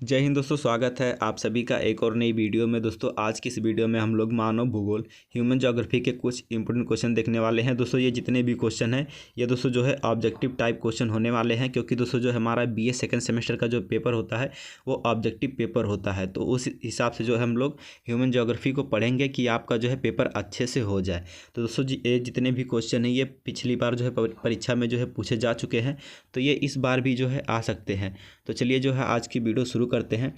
जय हिंद दोस्तों, स्वागत है आप सभी का एक और नई वीडियो में। दोस्तों आज की इस वीडियो में हम लोग मानव भूगोल ह्यूमन ज्योग्राफी के कुछ इंपॉर्टेंट क्वेश्चन देखने वाले हैं। दोस्तों ये जितने भी क्वेश्चन हैं ये दोस्तों जो है ऑब्जेक्टिव टाइप क्वेश्चन होने वाले हैं, क्योंकि दोस्तों जो हमारा बीए सेकंड सेमेस्टर का जो पेपर होता है वो ऑब्जेक्टिव पेपर होता है। तो उस हिसाब से जो है हम लोग ह्यूमन ज्योग्राफी को पढ़ेंगे कि आपका जो है पेपर अच्छे से हो जाए। तो दोस्तों ये जितने भी क्वेश्चन हैं ये पिछली बार जो है परीक्षा में जो है पूछे जा चुके हैं, तो ये इस बार भी जो है आ सकते हैं। तो चलिए जो है आज की वीडियो शुरू करते हैं।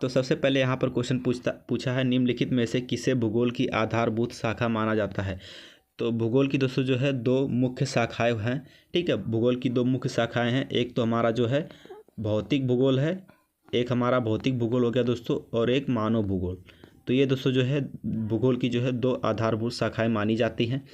तो सबसे पहले यहाँ पर क्वेश्चन पूछा है, निम्नलिखित में से किसे भूगोल की आधारभूत शाखा माना जाता है। तो भूगोल की दोस्तों जो है दो मुख्य शाखाएं हैं। ठीक है, भूगोल की दो मुख्य शाखाएं हैं। एक तो हमारा जो है भौतिक भूगोल है, एक हमारा भौतिक भूगोल हो गया दोस्तों, और एक मानव भूगोल। तो ये दोस्तों जो है भूगोल की जो है दो आधारभूत शाखाएं मानी जाती हैं।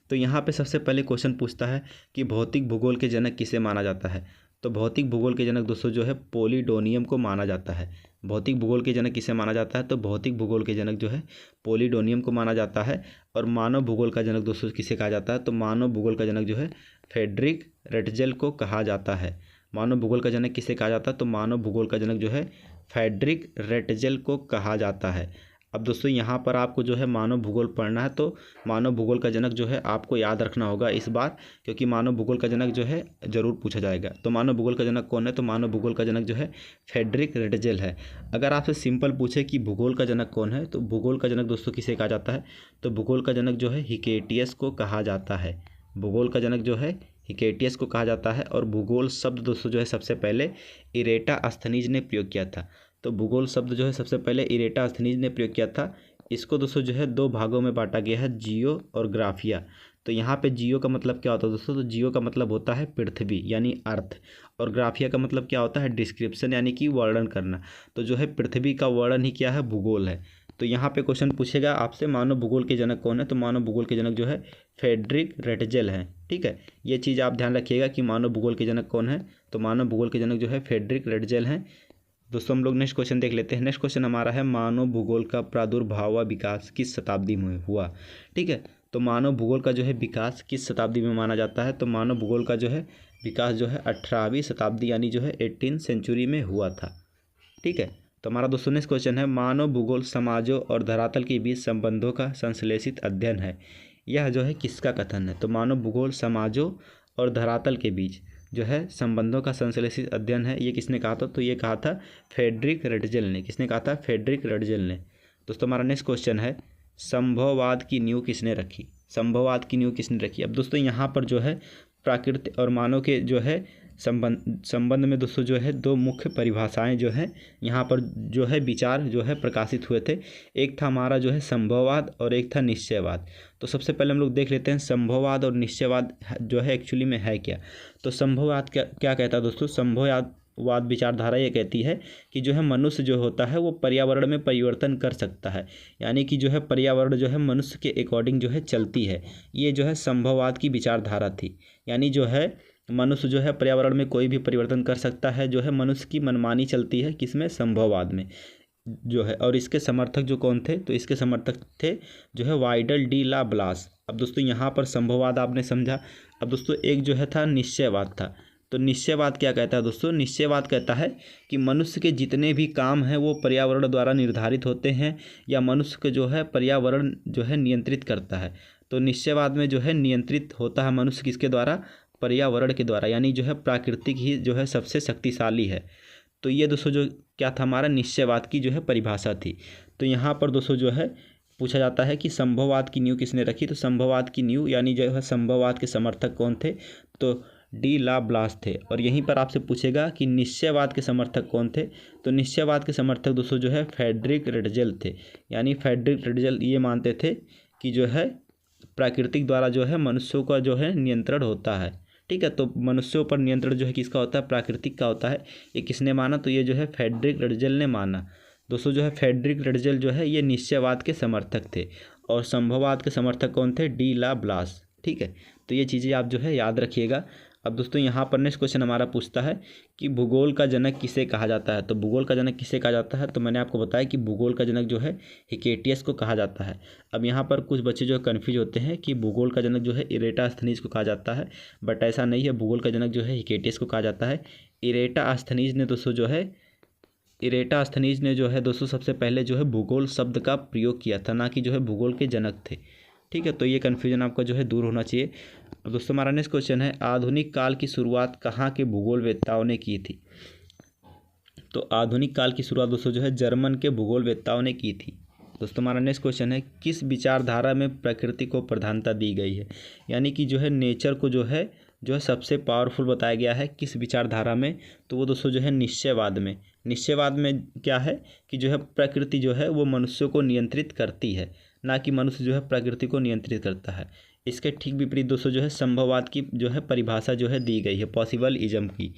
तो यहाँ पे सबसे पहले क्वेश्चन पूछता है कि भौतिक भूगोल के जनक किसे माना जाता है। तो भौतिक भूगोल के जनक दोस्तों जो है पोलिडोनियम को माना जाता है। भौतिक भूगोल के जनक किसे माना जाता है, तो भौतिक भूगोल के जनक जो है पोलिडोनियम को माना जाता है। और मानव भूगोल का जनक दोस्तों किसे कहा जाता है, तो मानव भूगोल का जनक जो है फ्रेडरिक रटजेल को कहा जाता है। मानव भूगोल का जनक किसे कहा जाता है, तो मानव भूगोल का जनक जो है फ्रेडरिक रटजेल को कहा जाता है। अब दोस्तों यहाँ पर आपको जो है मानव भूगोल पढ़ना है, तो मानव भूगोल का जनक जो है आपको याद रखना होगा इस बार, क्योंकि मानव भूगोल का जनक जो है ज़रूर पूछा जाएगा। तो मानव भूगोल का जनक कौन है, तो मानव भूगोल का जनक जो है फ्रेडरिक रटजेल है। अगर आपसे सिंपल पूछे कि भूगोल का जनक कौन है, तो भूगोल का जनक दोस्तों किसे कहा जाता है, तो भूगोल का जनक जो है हिकेटियस को कहा जाता है। भूगोल का जनक जो है हिकेटियस को कहा जाता है। और भूगोल शब्द दोस्तों जो है सबसे पहले इरेटास्थनीज ने प्रयोग किया था। तो भूगोल शब्द जो है सबसे पहले इरेटास्थनीज ने प्रयोग किया था। इसको दोस्तों जो है दो भागों में बांटा गया है, जियो और ग्राफिया। तो यहाँ पे जियो का मतलब क्या होता है दोस्तों, तो जियो का मतलब होता है पृथ्वी यानी अर्थ, और ग्राफिया का मतलब क्या होता है, डिस्क्रिप्शन यानी कि वर्णन करना। तो जो है पृथ्वी का वर्णन ही क्या है, भूगोल है। तो यहाँ पे क्वेश्चन पूछेगा आपसे मानव भूगोल के जनक कौन है, तो मानव भूगोल के जनक जो है फ्रेडरिक रटजेल है। ठीक है, ये चीज़ आप ध्यान रखिएगा कि मानव भूगोल के जनक कौन है, तो मानव भूगोल के जनक जो है फ्रेडरिक रटजेल हैं। दोस्तों हम लोग नेक्स्ट क्वेश्चन देख लेते हैं। नेक्स्ट क्वेश्चन हमारा है, मानव भूगोल का प्रादुर्भाव व विकास किस शताब्दी में हुआ। ठीक है, तो मानव भूगोल का जो है विकास किस शताब्दी में माना जाता है, तो मानव भूगोल का जो है विकास जो है 18वीं शताब्दी यानी जो है 18th सेंचुरी में हुआ था। ठीक है, तो हमारा दोस्तों नेक्स्ट क्वेश्चन है, मानव भूगोल समाजों और धरातल के बीच संबंधों का संश्लेषित अध्ययन है। यह जो है किसका कथन है, तो मानव भूगोल समाजों और धरातल के बीच जो है संबंधों का संश्लेषित अध्ययन है, ये किसने कहा था, तो ये कहा था फ्रेडरिक रटजेल ने। किसने कहा था, फ्रेडरिक रटजेल ने। दोस्तों हमारा नेक्स्ट क्वेश्चन है, संभववाद की नींव किसने रखी। संभववाद की नींव किसने रखी। अब दोस्तों यहाँ पर जो है प्रकृति और मानव के जो है संबंध में दोस्तों जो है दो मुख्य परिभाषाएं जो है यहाँ पर जो है विचार जो है प्रकाशित हुए थे। एक था हमारा जो है संभववाद और एक था निश्चयवाद। तो सबसे पहले हम लोग देख लेते हैं संभववाद और निश्चयवाद जो है एक्चुअली में है क्या। तो संभववाद क्या कहता है दोस्तों, संभववाद विचारधारा ये कहती है कि जो है मनुष्य जो होता है वो पर्यावरण में परिवर्तन कर सकता है, यानी कि जो है पर्यावरण जो है मनुष्य के अकॉर्डिंग जो है चलती है। ये जो है संभववाद की विचारधारा थी, यानी जो है मनुष्य जो है पर्यावरण में कोई भी परिवर्तन कर सकता है, जो है मनुष्य की मनमानी चलती है किसमें, संभववाद में जो है। और इसके समर्थक जो कौन थे, तो इसके समर्थक थे जो है वाइडल डी ला ब्लास। अब दोस्तों यहाँ पर संभववाद आपने समझा। अब दोस्तों एक जो है था निश्चयवाद था। तो निश्चयवाद क्या कहता है दोस्तों, निश्चयवाद कहता है कि मनुष्य के जितने भी काम हैं वो पर्यावरण द्वारा निर्धारित होते हैं, या मनुष्य के जो है पर्यावरण जो है नियंत्रित करता है। तो निश्चयवाद में जो है नियंत्रित होता है मनुष्य किसके द्वारा, पर्यावरण के द्वारा, यानी जो है प्राकृतिक ही जो है सबसे शक्तिशाली है। तो ये दोस्तों जो क्या था हमारा निश्चयवाद की जो है परिभाषा थी। तो यहाँ पर दोस्तों जो है पूछा जाता है कि संभववाद की नींव किसने रखी। तो संभववाद की नींव यानी जो है संभववाद के समर्थक कौन थे, तो डी ला ब्लास थे। और यहीं पर आपसे पूछेगा कि निश्चयवाद के समर्थक कौन थे, तो निश्चयवाद के समर्थक दोस्तों जो है फ्रेडरिक रटजेल थे। यानी फ्रेडरिक रटजेल ये मानते थे कि जो है प्राकृतिक द्वारा जो है मनुष्यों का जो है नियंत्रण होता है। ठीक है, तो मनुष्यों पर नियंत्रण जो है किसका होता है, प्राकृतिक का होता है। ये किसने माना, तो ये जो है फ्रेडरिक रटजेल ने माना। दोस्तों जो है फ्रेडरिक रटजेल जो है ये निश्चयवाद के समर्थक थे, और संभववाद के समर्थक कौन थे, डी ला ब्लास। ठीक है, तो ये चीज़ें आप जो है याद रखिएगा। अब दोस्तों यहाँ पर नेक्स्ट क्वेश्चन हमारा पूछता है कि भूगोल का जनक किसे कहा जाता है। तो भूगोल का जनक किसे कहा जाता है, तो मैंने आपको बताया कि भूगोल का जनक जो है हिकेटियस को कहा जाता है। अब यहाँ पर कुछ बच्चे जो कन्फ्यूज होते हैं कि भूगोल का जनक जो है इरेटास्थनीज को कहा जाता है, बट ऐसा नहीं है। भूगोल का जनक जो है हिकेटियस को कहा जाता है। इरेटास्थनीज ने दोस्तों जो है इरेटास्थनीज ने जो है दोस्तों सबसे पहले जो है भूगोल शब्द का प्रयोग किया था, ना कि जो है भूगोल के जनक थे। ठीक है, तो ये कन्फ्यूजन आपका जो है दूर होना चाहिए। अब दोस्तों हमारा नेक्स्ट क्वेश्चन है, आधुनिक काल की शुरुआत कहाँ के भूगोलवेत्ताओं ने की थी? तो आधुनिक काल की शुरुआत दोस्तों जो है जर्मन के भूगोलवेत्ताओं ने की थी। दोस्तों हमारा नेक्स्ट क्वेश्चन है, किस विचारधारा में प्रकृति को प्रधानता दी गई है? यानी कि जो है नेचर को जो है सबसे पावरफुल बताया गया है किस विचारधारा में? तो वो दोस्तों जो है निश्चयवाद में। निश्चयवाद में क्या है कि जो है प्रकृति जो है वो मनुष्य को नियंत्रित करती है, ना कि मनुष्य जो है प्रकृति को नियंत्रित करता है। इसके ठीक विपरीत दोस्तों जो है संभववाद की जो है परिभाषा जो है दी गई है, पॉसिबलिज्म की।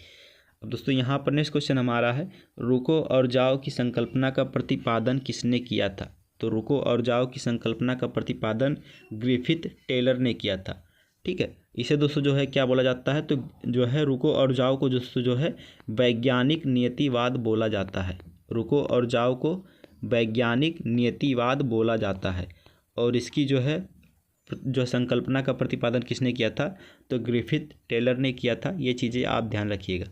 अब दोस्तों यहाँ पर नेक्स्ट क्वेश्चन हमारा है, रुको और जाओ की संकल्पना का प्रतिपादन किसने किया था? तो रुको और जाओ की संकल्पना का प्रतिपादन ग्रिफिथ टेलर ने किया था। ठीक है, इसे दोस्तों जो है क्या बोला जाता है? तो जो है रुको और जाओ को दोस्तों जो है वैज्ञानिक नियतिवाद बोला जाता है। रुको और जाओ को वैज्ञानिक नियतिवाद बोला जाता है। और इसकी जो है संकल्पना का प्रतिपादन किसने किया था? तो ग्रिफिथ टेलर ने किया था। ये चीज़ें आप ध्यान रखिएगा।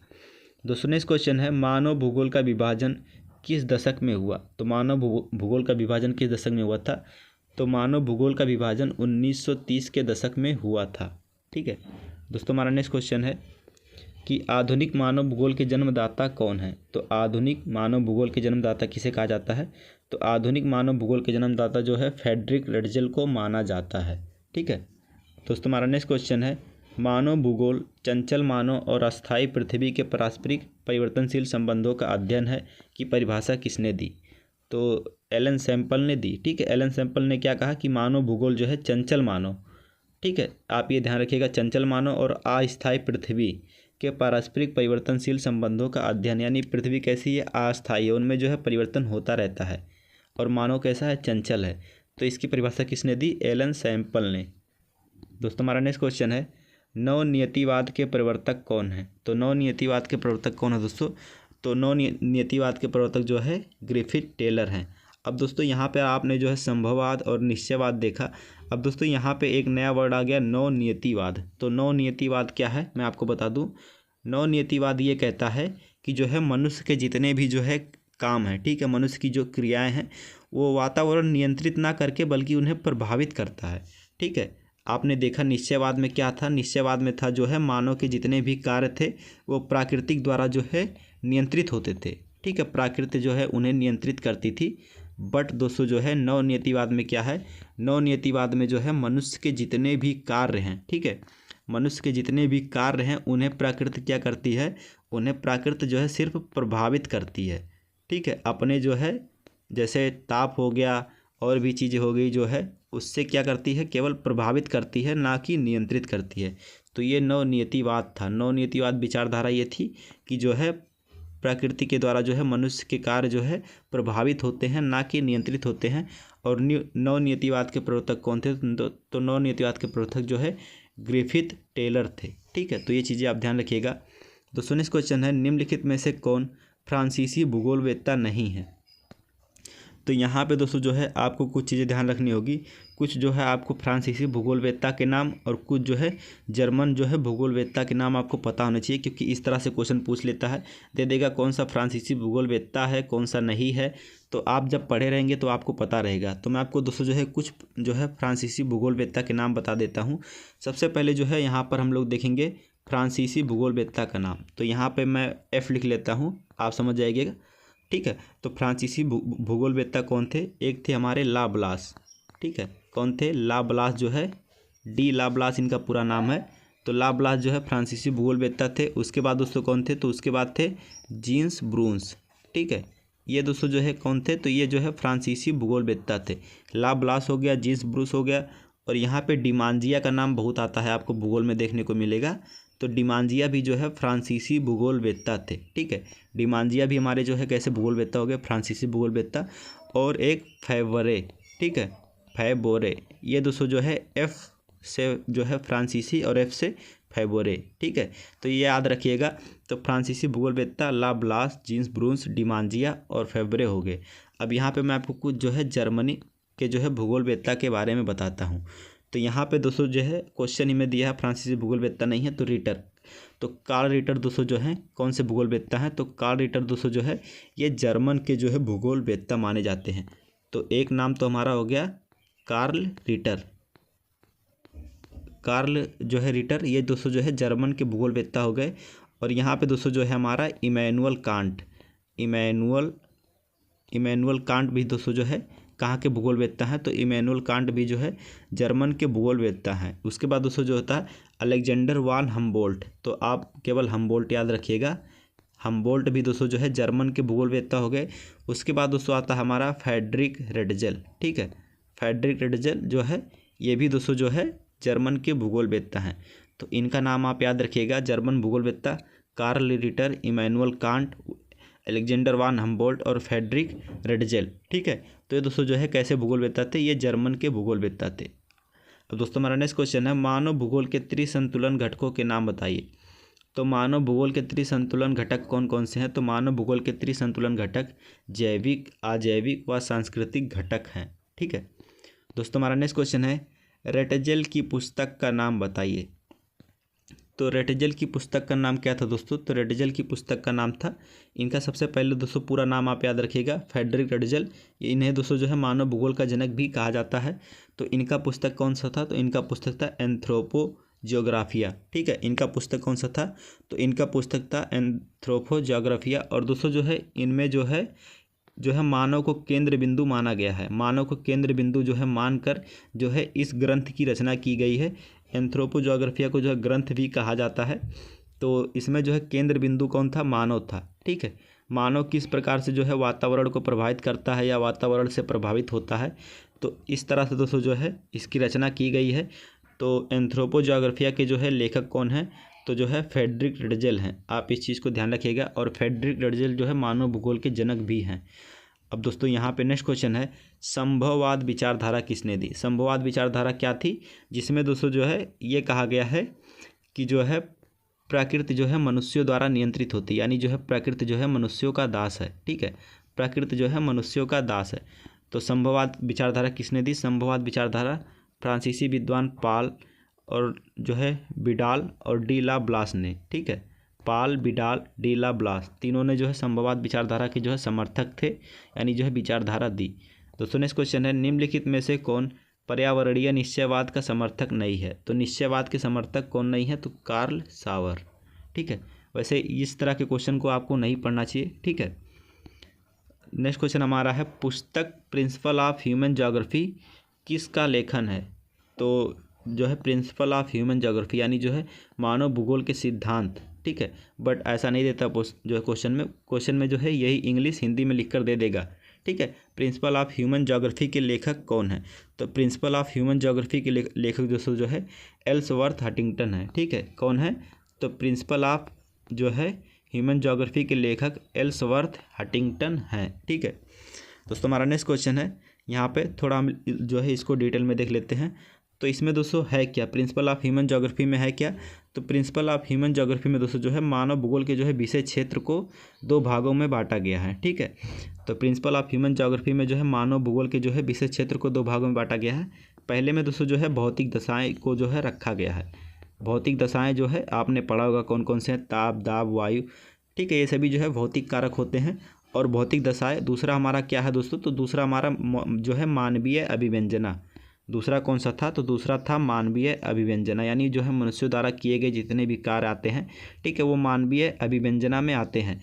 दोस्तों नेक्स्ट क्वेश्चन है, मानव भूगोल का विभाजन किस दशक में हुआ? तो मानव भूगोल का विभाजन किस दशक में हुआ था? तो मानव भूगोल का विभाजन 1930 के दशक में हुआ था। ठीक है दोस्तों, हमारा नेक्स्ट क्वेश्चन है कि आधुनिक मानव भूगोल के जन्मदाता कौन है? तो आधुनिक मानव भूगोल के जन्मदाता किसे कहा जाता है? तो आधुनिक मानव भूगोल के जन्मदाता जो है फ्रेडरिक रटजल को माना जाता है। ठीक है दोस्तों, हमारा नेक्स्ट क्वेश्चन है, मानव भूगोल चंचल मानव और अस्थायी पृथ्वी के पारस्परिक परिवर्तनशील संबंधों का अध्ययन है की परिभाषा किसने दी? तो एलन सैंपल ने दी। ठीक है, एलन सैंपल ने क्या कहा कि मानव भूगोल जो है चंचल मानव, ठीक है आप ये ध्यान रखिएगा, चंचल मानव और अस्थायी पृथ्वी के पारस्परिक परिवर्तनशील संबंधों का अध्ययन, यानी पृथ्वी कैसी है? अस्थायी है, उनमें जो है परिवर्तन होता रहता है, और मानव कैसा है? चंचल है। तो इसकी परिभाषा किसने दी? एलन सैंपल ने। दोस्तों हमारा नेक्स्ट क्वेश्चन है, नवनियतिवाद के प्रवर्तक कौन है? तो नवनियतिवाद के प्रवर्तक कौन है दोस्तों? तो नवनियतिवाद के प्रवर्तक जो है ग्रिफिथ टेलर हैं। अब दोस्तों यहाँ पे आपने जो है संभववाद और निश्चयवाद देखा। अब दोस्तों यहाँ पे एक नया वर्ड आ गया, नवनियतिवाद। तो नवनियतिवाद क्या है मैं आपको बता दूँ। नवनियतिवाद ये कहता है कि जो है मनुष्य के जितने भी जो है काम हैं, ठीक है, मनुष्य की जो क्रियाएं हैं वो वातावरण नियंत्रित ना करके बल्कि उन्हें प्रभावित करता है। ठीक है, आपने देखा निश्चयवाद में क्या था? निश्चयवाद में था जो है मानव के जितने भी कार्य थे वो प्राकृतिक द्वारा जो है नियंत्रित होते थे। ठीक है, प्रकृति जो है उन्हें नियंत्रित करती थी। बट दोस्तों जो है नवनियतिवाद में क्या है? नवनियतिवाद में जो है मनुष्य के जितने भी कार्य हैं, ठीक है, मनुष्य के जितने भी कार्य हैं उन्हें प्रकृति क्या करती है? उन्हें प्रकृति जो है सिर्फ प्रभावित करती है। ठीक है, अपने जो है जैसे ताप हो गया और भी चीज़ें हो गई जो है उससे क्या करती है? केवल प्रभावित करती है, ना कि नियंत्रित करती है। तो ये नवनियतिवाद था। नवनियतिवाद विचारधारा ये थी कि जो है प्रकृति के द्वारा जो है मनुष्य के कार्य जो है प्रभावित होते हैं, ना कि नियंत्रित होते हैं। और नवनियतिवाद के प्रवर्तक कौन थे? तो नवनियतिवाद के प्रवर्तक जो है ग्रिफिथ टेलर थे। ठीक है, तो ये चीज़ें आप ध्यान रखिएगा। दोस्तों नेक्स्ट क्वेश्चन है, निम्नलिखित में से कौन फ्रांसीसी भूगोलवेत्ता नहीं है? तो यहाँ पे दोस्तों जो है आपको कुछ चीज़ें ध्यान रखनी होगी। कुछ जो है आपको फ्रांसीसी भूगोलवेत्ता के नाम और कुछ जो है जर्मन जो है भूगोलवेत्ता के नाम आपको पता होना चाहिए, क्योंकि इस तरह से क्वेश्चन पूछ लेता है, दे देगा कौन सा फ्रांसीसी भूगोलवेत्ता है कौन सा नहीं है। तो आप जब पढ़े रहेंगे तो आपको पता रहेगा। तो मैं आपको दोस्तों जो है कुछ जो है फ्रांसीसी भूगोलवेत्ता के नाम बता देता हूँ। सबसे पहले जो है यहाँ पर हम लोग देखेंगे फ्रांसीसी भूगोलवेत्ता का नाम। तो यहाँ पर मैं F लिख लेता हूँ, आप समझ जाइएगा। ठीक है, तो फ्रांसीसी भूगोलवेत्ता कौन थे? एक थे हमारे लाब्लास। ठीक है, कौन थे? लाब्लास जो है डी लाब्लास इनका पूरा नाम है। तो लाब्लास जो है फ्रांसीसी भूगोलवेत्ता थे। उसके बाद दोस्तों कौन थे? तो उसके बाद थे जीन्स ब्रूंस। ठीक है, ये दोस्तों जो है कौन थे? तो ये जो है फ्रांसीसी भूगोलवेत्ता थे। लाब्लास हो गया, जीन्स ब्रूंस हो गया, और यहाँ पे डिमांजिया का नाम बहुत आता है, आपको भूगोल में देखने को मिलेगा। तो डिमांजिया भी जो है फ्रांसीसी भूगोलवेत्ता थे। ठीक है, डिमांजिया भी हमारे जो है कैसे भूगोलवेत्ता हो गए? फ्रांसीसी भूगोलवेत्ता। और एक फैवरे, ठीक है, फैबोरे, ये दोस्तों जो है F से जो है फ्रांसीसी और F से फैबोरे। ठीक है, तो ये याद रखिएगा। तो फ्रांसीसी भूगोलवेत्ता लाब्लास, जीन्स ब्रूंस, डिमांजिया और फैबोरे हो गए। अब यहाँ पे मैं आपको कुछ जो है जर्मनी के जो है भूगोलवेत्ता के बारे में बताता हूँ। तो यहाँ पे दोस्तों जो है क्वेश्चन ही में दिया है फ्रांसीसी भूगोलवेत्ता नहीं है, तो रिटर। तो कार्ल रिटर दोस्तों जो है कौन से भूगोलवेत्ता हैं? तो कार्ल रिटर दोस्तों जो है ये जर्मन के जो है भूगोलवेत्ता माने जाते हैं। तो एक नाम तो हमारा हो गया कार्ल रिटर। कार्ल जो है रिटर ये दोस्तों जो है जर्मन के भूगोलवेत्ता हो गए। और यहाँ पे दोस्तों जो है हमारा इमैनुअल कांट, इमैनुअल कांट भी दोस्तों जो है कहाँ के भूगोलवेत्ता हैं? तो इमैनुअल कांट भी जो है जर्मन के भूगोलवेत्ता हैं। उसके बाद दोस्तों जो होता है अलेक्जेंडर वान हम्बोल्ट, तो आप केवल हम्बोल्ट याद रखिएगा। हम्बोल्ट भी दोस्तों जो है जर्मन के भूगोलवेत्ता हो गए। उसके बाद दोस्तों आता है हमारा फ्रेडरिक रेटजेल, ठीक है। फ्रेडरिक रेटजेल जो है ये भी दोस्तों जो है जर्मन के भूगोलवेत्ता हैं। तो इनका नाम आप याद रखिएगा, जर्मन भूगोलवेत्ता Karl Ritter, Immanuel Kant, Alexander von Humboldt और फ्रेडरिक रेटजेल, ठीक है। तो ये दोस्तों जो है कैसे भूगोलवेत्ता थे? ये जर्मन के भूगोलवेत्ता थे। अब दोस्तों हमारा नेक्स्ट क्वेश्चन है मानव भूगोल के त्रिसंतुलन घटकों के नाम बताइए। तो मानव भूगोल के त्रिसंतुलन घटक कौन कौन से हैं? तो मानव भूगोल के त्रिसंतुलन घटक जैविक, अजैविक व सांस्कृतिक घटक हैं, ठीक है। दोस्तों हमारा नेक्स्ट क्वेश्चन है रेटजेल की पुस्तक का नाम बताइए। तो रेटजेल की पुस्तक का नाम क्या था दोस्तों? तो रेटजेल की पुस्तक का नाम था, इनका सबसे पहले दोस्तों पूरा नाम आप याद रखिएगा, फ्रेडरिक रेटजेल। इन्हें दोस्तों जो है मानव भूगोल का जनक भी कहा जाता है। तो इनका पुस्तक कौन सा था? तो इनका पुस्तक था एंथ्रोपोजियोग्राफिया, ठीक है। इनका पुस्तक कौन सा था? तो इनका पुस्तक था एंथ्रोपोजियोग्राफिया। और दोस्तों जो है इनमें जो है मानव को केंद्र बिंदु माना गया है। मानव को केंद्र बिंदु जो है मानकर जो है इस ग्रंथ की रचना की गई है। एंथ्रोपोजियोग्राफिया को जो है ग्रंथ भी कहा जाता है। तो इसमें जो है केंद्र बिंदु कौन था? मानव था, ठीक है। मानव किस प्रकार से जो है वातावरण को प्रभावित करता है या वातावरण से प्रभावित होता है, तो इस तरह से दोस्तों जो है इसकी रचना की गई है। तो एंथ्रोपोजियोग्राफिया के जो है लेखक कौन है? तो जो है फ्रेडरिक रेटजेल हैं। आप इस चीज़ को ध्यान रखिएगा। और फ्रेडरिक रेटजेल जो है मानव भूगोल के जनक भी हैं। अब दोस्तों यहाँ पे नेक्स्ट क्वेश्चन है संभववाद विचारधारा किसने दी? संभववाद विचारधारा क्या थी? जिसमें दोस्तों जो है ये कहा गया है कि जो है प्रकृति जो है मनुष्यों द्वारा नियंत्रित होती है, यानी जो है प्रकृति जो है मनुष्यों का दास है, ठीक है। प्रकृति जो है मनुष्यों का दास है। तो संभववाद विचारधारा किसने दी? संभववाद विचारधारा फ्रांसीसी विद्वान पाल और जो है बिडाल और डी ला ब्लास ने, ठीक है। पाल, बिडाल, डी ला ब्लास तीनों ने जो है संभववाद विचारधारा के जो है समर्थक थे, यानी जो है विचारधारा दी। दोस्तों नेक्स्ट क्वेश्चन है निम्नलिखित में से कौन पर्यावरणीय निश्चयवाद का समर्थक नहीं है? तो निश्चयवाद के समर्थक कौन नहीं है? तो कार्ल सावर, ठीक है। वैसे इस तरह के क्वेश्चन को आपको नहीं पढ़ना चाहिए, ठीक है। नेक्स्ट क्वेश्चन हमारा है पुस्तक प्रिंसिपल ऑफ ह्यूमन ज्योग्राफी किसका लेखन है? तो जो है प्रिंसिपल ऑफ ह्यूमन ज्योग्राफी यानी जो है मानव भूगोल के सिद्धांत, ठीक है। बट ऐसा नहीं देता जो है क्वेश्चन में जो है यही इंग्लिश हिंदी में लिख कर दे देगा, ठीक है। प्रिंसिपल ऑफ ह्यूमन ज्योग्राफी के लेखक कौन है? तो प्रिंसिपल ऑफ ह्यूमन ज्योग्राफी के लेखक दोस्तों जो है एल्सवर्थ हंटिंगटन है, ठीक है। कौन है? तो प्रिंसिपल ऑफ जो है ह्यूमन ज्योग्राफी के लेखक एल्सवर्थ हंटिंगटन हैं, ठीक है। दोस्तों हमारा नेक्स्ट क्वेश्चन है, यहाँ पे थोड़ा हम जो है इसको डिटेल में देख लेते हैं। तो इसमें दोस्तों है क्या? प्रिंसिपल ऑफ ह्यूमन ज्योग्राफी में है क्या? तो प्रिंसिपल ऑफ ह्यूमन ज्योग्राफी में दोस्तों जो है मानव भूगोल के जो है विषय क्षेत्र को 2 भागों में बांटा गया है, ठीक है। तो प्रिंसिपल ऑफ ह्यूमन ज्योग्राफी में जो है मानव भूगोल के जो है विषय क्षेत्र को 2 भागों में बांटा गया है। पहले में दोस्तों जो है भौतिक दशाएं को जो है रखा गया है। भौतिक दशाएं जो है आपने पढ़ा होगा कौन कौन से हैं, ताप, दाब, वायु, ठीक है। ये सभी जो है भौतिक कारक होते हैं। और भौतिक दशाएं दूसरा हमारा क्या है दोस्तों? तो दूसरा हमारा जो है मानवीय अभिव्यंजना। दूसरा कौन सा था? तो दूसरा था मानवीय अभिव्यंजना, यानी जो है मनुष्यों द्वारा किए गए जितने भी कार्य आते हैं, ठीक है, वो मानवीय अभिव्यंजना में आते हैं।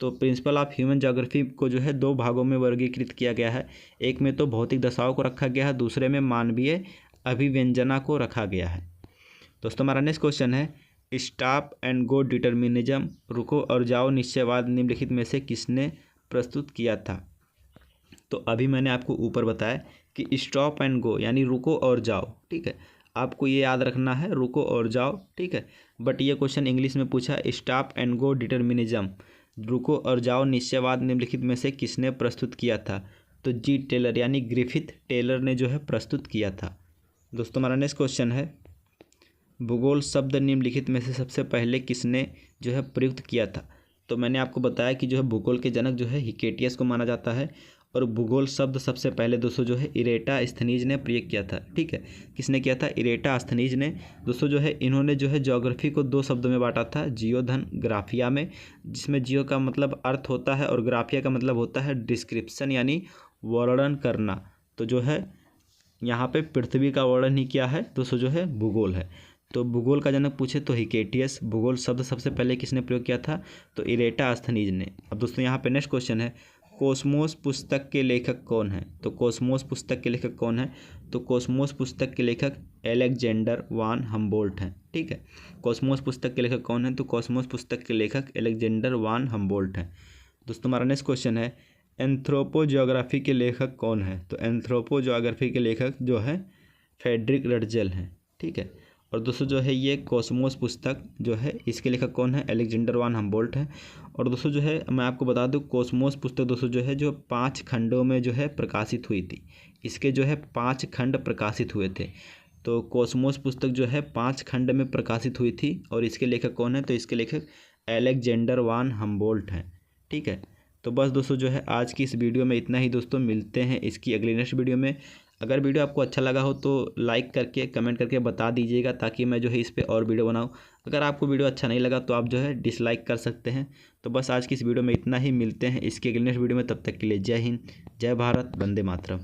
तो प्रिंसिपल ऑफ ह्यूमन ज्योग्राफी को जो है 2 भागों में वर्गीकृत किया गया है। एक में तो भौतिक दशाओं को रखा गया है, दूसरे में मानवीय अभिव्यंजना को रखा गया है। दोस्तों हमारा नेक्स्ट क्वेश्चन है स्टॉप एंड गो डिटर्मिनिज्म, रुको और जाओ निश्चयवाद निम्नलिखित में से किसने प्रस्तुत किया था? तो अभी मैंने आपको ऊपर बताया कि स्टॉप एंड गो यानी रुको और जाओ, ठीक है। आपको ये याद रखना है रुको और जाओ, ठीक है। बट ये क्वेश्चन इंग्लिश में पूछा स्टॉप एंड गो डिटर्मिनिज्म, रुको और जाओ निश्चयवाद निम्नलिखित में से किसने प्रस्तुत किया था? तो जी टेलर यानी ग्रिफिथ टेलर ने जो है प्रस्तुत किया था। दोस्तों हमारा नेक्स्ट क्वेश्चन है भूगोल शब्द निम्नलिखित में से सबसे पहले किसने जो है प्रयुक्त किया था? तो मैंने आपको बताया कि जो है भूगोल के जनक जो है हिकेटियस को माना जाता है। और भूगोल शब्द सबसे पहले दोस्तों जो है इरेटास्थनीज ने प्रयोग किया था। ठीक है, किसने किया था? इरेटास्थनीज ने। दोस्तों जो है इन्होंने जो है ज्योग्राफी को दो शब्दों में बांटा था, जियो धन ग्राफिया में, जिसमें जियो का मतलब अर्थ होता है और ग्राफिया का मतलब होता है डिस्क्रिप्शन यानी वर्णन करना। तो जो है यहाँ पे पृथ्वी का वर्णन ही क्या है दोस्तों जो है भूगोल है। तो भूगोल का जनक पूछे तो हिकेटियस। भूगोल शब्द सबसे पहले किसने प्रयोग किया था? तो इरेटास्थनीज ने। अब दोस्तों यहाँ पे नेक्स्ट क्वेश्चन है, कॉस्मोस पुस्तक के लेखक कौन है? तो कॉस्मोस पुस्तक के लेखक कौन है? तो कॉस्मोस पुस्तक के लेखक अलेक्जेंडर वान हम्बोल्ट हैं। ठीक है, कॉस्मोस पुस्तक के लेखक कौन है? तो कॉस्मोस पुस्तक के लेखक अलेक्जेंडर वान हम्बोल्ट हैं। दोस्तों हमारा नेक्स्ट क्वेश्चन है, एंथ्रोपोज्योग्राफी के लेखक कौन है? तो एंथ्रोपोज्योग्राफी के लेखक जो है फ्रेडरिक रटजल हैं। ठीक है, और दोस्तों जो है ये कॉस्मोस पुस्तक जो है इसके लेखक कौन है? अलेक्जेंडर वान हम्बोल्ट है। और दोस्तों जो है मैं आपको बता दूं, कॉस्मोस पुस्तक दोस्तों जो है जो 5 खंडों में जो है प्रकाशित हुई थी। इसके जो है 5 खंड प्रकाशित हुए थे। तो कॉस्मोस पुस्तक जो है 5 खंड में प्रकाशित हुई थी और इसके लेखक कौन है? तो इसके लेखक अलेक्जेंडर वान हम्बोल्ट हैं। ठीक है, तो बस दोस्तों जो है आज की इस वीडियो में इतना ही दोस्तों। मिलते हैं इसकी अगली नेक्स्ट वीडियो में। अगर वीडियो आपको अच्छा लगा हो तो लाइक करके कमेंट करके बता दीजिएगा, ताकि मैं जो है इस पर और वीडियो बनाऊं। अगर आपको वीडियो अच्छा नहीं लगा तो आप जो है डिसलाइक कर सकते हैं। तो बस आज की इस वीडियो में इतना ही। मिलते हैं इसकी अगली नेक्स्ट वीडियो में, तब तक के लिए जय हिंद, जय भारत, वंदे मातरम।